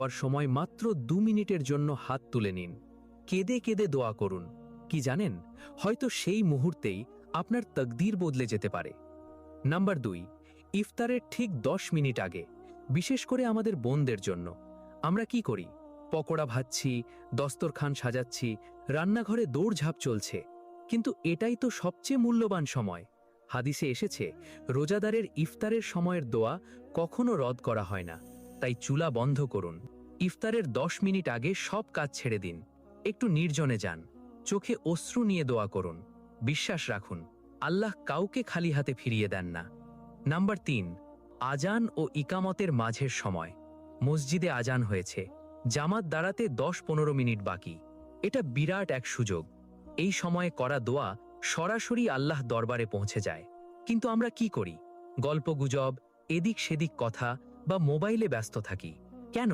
আর সময় মাত্র 2 মিনিটের জন্য হাত তুলে নিন, কেঁদে কেঁদে দোয়া করুন। কি জানেন, হয়তো সেই মুহূর্তেই আপনার তকদির বদলে যেতে পারে। নাম্বার 2, ইফতারের ঠিক 10 মিনিট আগে, বিশেষ করে আমাদের বোনদের জন্য আমরা কি করি? পকোড়া ভাজছি, দস্তরখান সাজাচ্ছি, রান্নাঘরে দৌড়ঝাঁপ চলছে। কিন্তু এটাই তো সবচেয়ে মূল্যবান সময়। হাদিসে এসেছে, রোজাদারের ইফতারের সময়ের দোয়া কখনো রদ করা হয় না। তাই চুলা বন্ধ করুন, ইফতারের 10 মিনিট আগে সব কাজ ছেড়ে দিন, একটু নির্জনে যান, চোখে অশ্রু নিয়ে দোয়া করুন। বিশ্বাস রাখুন, আল্লাহ কাউকে খালি হাতে ফিরিয়ে দেন না। নাম্বার 3, আজান ও ইকামতের মাঝের সময়। মসজিদে আজান হয়েছে, জামাত দাঁড়াতে 10-15 মিনিট বাকি। এটা বিরাট এক সুযোগ। এই সময়ে করা দোয়া সরাসরি আল্লাহ দরবারে পৌঁছে যায়। কিন্তু আমরা কি করি? গল্পগুজব, এদিক সেদিক কথা বা মোবাইলে ব্যস্ত থাকি। কেন?